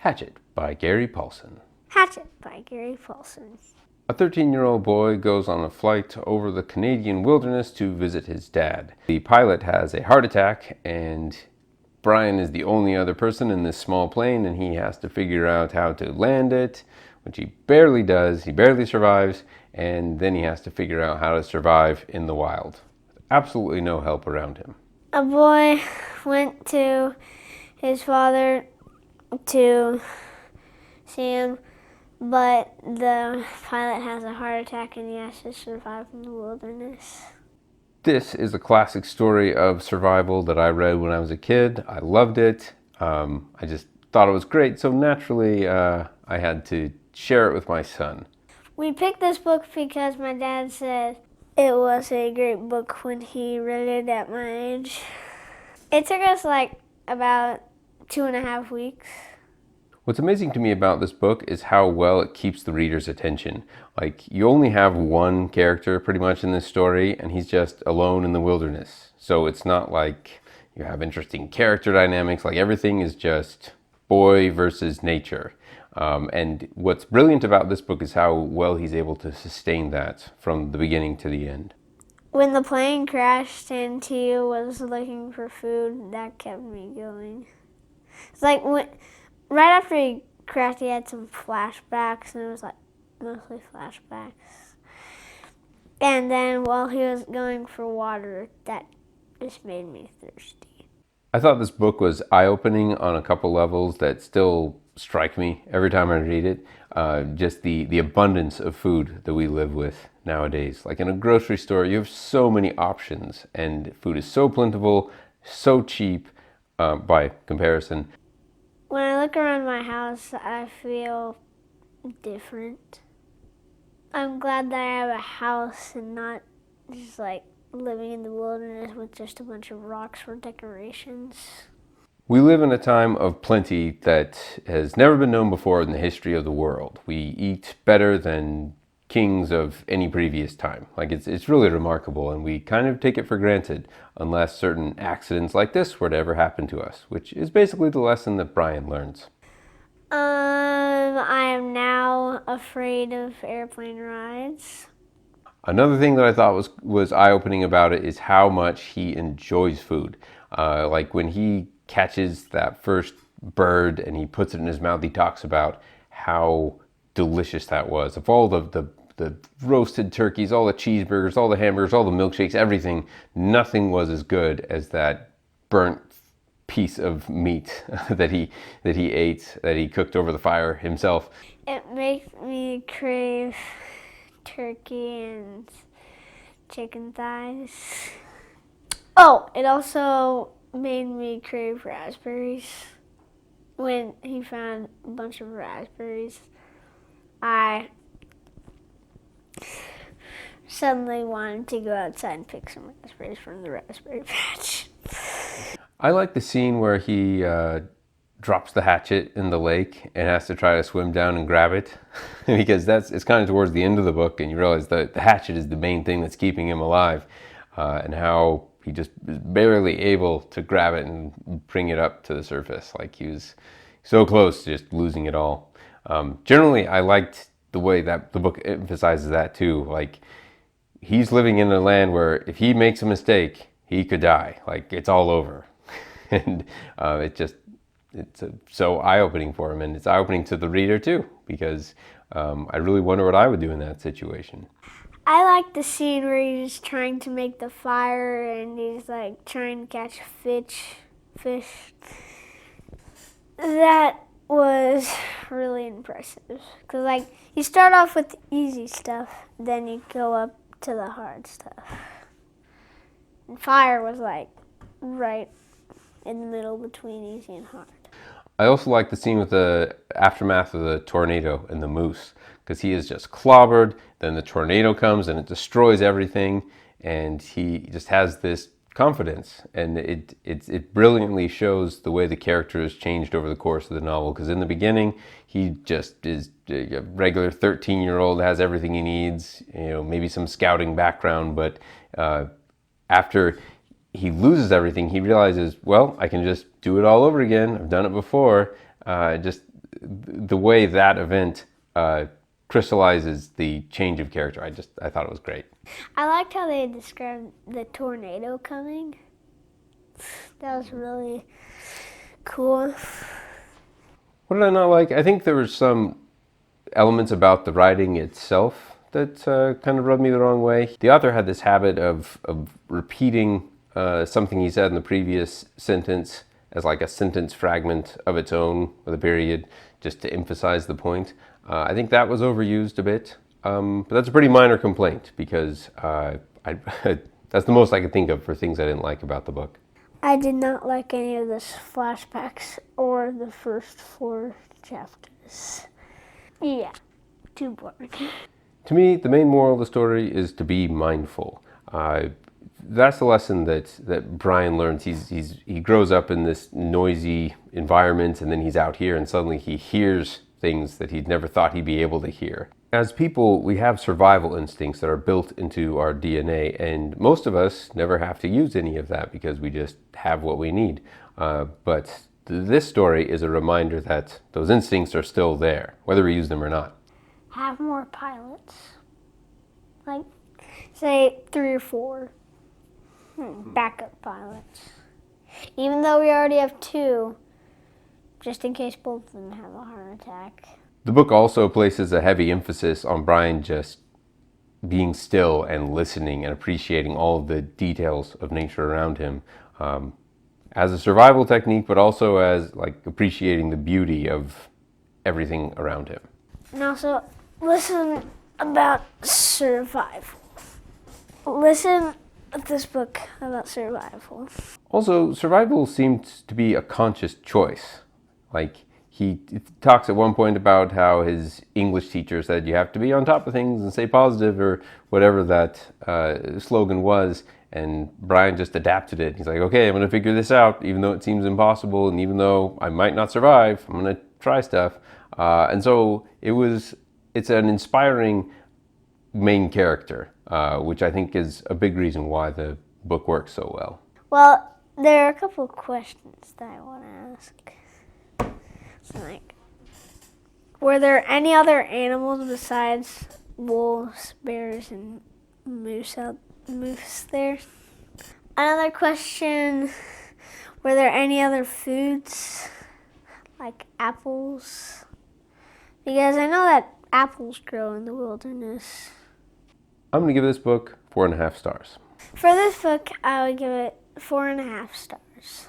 Hatchet by Gary Paulsen. Hatchet by Gary Paulsen. A 13-year-old boy goes on a flight over the Canadian wilderness to visit his dad. The pilot has a heart attack, and Brian is the only other person in this small plane, and he has to figure out how to land it, which he barely does. He barely survives, and then he has to figure out how to survive in the wild. Absolutely no help around him. A boy went to his father to see him, but the pilot has a heart attack and he has to survive in the wilderness. This is a classic story of survival that I read when I was a kid. I loved it. I just thought it was great, so naturally I had to share it with my son. We picked this book because my dad said it was a great book when he read it at my age. It took us about 2.5 weeks. What's amazing to me about this book is how well it keeps the reader's attention. You only have one character pretty much in this story, and he's just alone in the wilderness. So it's not like you have interesting character dynamics. Everything is just boy versus nature. And what's brilliant about this book is how well he's able to sustain that from the beginning to the end. When the plane crashed and he was looking for food, that kept me going. It's right after he crashed, he had some flashbacks, and it was mostly flashbacks. And then while he was going for water, that just made me thirsty. I thought this book was eye-opening on a couple levels that still strike me every time I read it. Just the abundance of food that we live with nowadays. In a grocery store, you have so many options, and food is so plentiful, so cheap by comparison. When I look around my house, I feel different. I'm glad that I have a house and not just living in the wilderness with just a bunch of rocks for decorations. We live in a time of plenty that has never been known before in the history of the world. We eat better than kings of any previous time. It's really remarkable, and we kind of take it for granted unless certain accidents like this were to ever happen to us, which is basically the lesson that Brian learns. I am now afraid of airplane rides. Another thing that I thought was eye-opening about it is how much he enjoys food. When he catches that first bird and he puts it in his mouth, he talks about how delicious that was. Of all the roasted turkeys, all the cheeseburgers, all the hamburgers, all the milkshakes, everything, nothing was as good as that burnt piece of meat that he ate, that he cooked over the fire himself. It makes me crave turkey and chicken thighs. Oh, it also made me crave raspberries. When he found a bunch of raspberries, I suddenly wanted to go outside and pick some raspberries from the raspberry patch. I like the scene where he drops the hatchet in the lake and has to try to swim down and grab it because it's kind of towards the end of the book, and you realize that the hatchet is the main thing that's keeping him alive, and how he just is barely able to grab it and bring it up to the surface. He was so close to just losing it all. Generally, I liked the way that the book emphasizes that too. He's living in a land where if he makes a mistake, he could die. It's all over. And it's so eye-opening for him, and it's eye-opening to the reader too, because I really wonder what I would do in that situation. I like the scene where he's trying to make the fire and he's trying to catch fish. That was really impressive, because you start off with the easy stuff, then you go up to the hard stuff. And fire was right in the middle between easy and hard. I also like the scene with the aftermath of the tornado and the moose, because he is just clobbered, then the tornado comes and it destroys everything, and he just has this confidence, and it brilliantly shows the way the character has changed over the course of the novel, because in the beginning he just is a regular 13-year-old, has everything he needs, maybe some scouting background, but after he loses everything, he realizes, well, I can just do it all over again. I've done it before. the way that event crystallizes the change of character. I thought it was great. I liked how they described the tornado coming. That was really cool. What did I not like? I think there were some elements about the writing itself that kind of rubbed me the wrong way. The author had this habit of repeating something he said in the previous sentence as like a sentence fragment of its own with a period, just to emphasize the point. I think that was overused a bit, but that's a pretty minor complaint because that's the most I could think of for things I didn't like about the book. I did not like any of the flashbacks or the first 4 chapters. Yeah, too boring. To me, the main moral of the story is to be mindful. That's the lesson that Brian learns. He grows up in this noisy environment, and then he's out here, and suddenly he hears things that he'd never thought he'd be able to hear. As people, we have survival instincts that are built into our DNA, and most of us never have to use any of that because we just have what we need. But this story is a reminder that those instincts are still there, whether we use them or not. Have more pilots. Like, say 3 or 4 backup pilots. Even though we already have 2, just in case both of them have a heart attack. The book also places a heavy emphasis on Brian just being still and listening and appreciating all of the details of nature around him as a survival technique, but also as like appreciating the beauty of everything around him. And also, listen about survival. Listen to this book about survival. Also, survival seemed to be a conscious choice. Like, he talks at one point about how his English teacher said you have to be on top of things and stay positive, or whatever that slogan was, and Brian just adapted it. He's like, okay, I'm going to figure this out, even though it seems impossible, and even though I might not survive, I'm going to try stuff. And so it's an inspiring main character, which I think is a big reason why the book works so well. Well, there are a couple of questions that I want to ask. So, like, were there any other animals besides wolves, bears, and moose there? Another question, were there any other foods, like apples? Because I know that apples grow in the wilderness. I'm going to give this book 4.5 stars. For this book, I would give it 4.5 stars.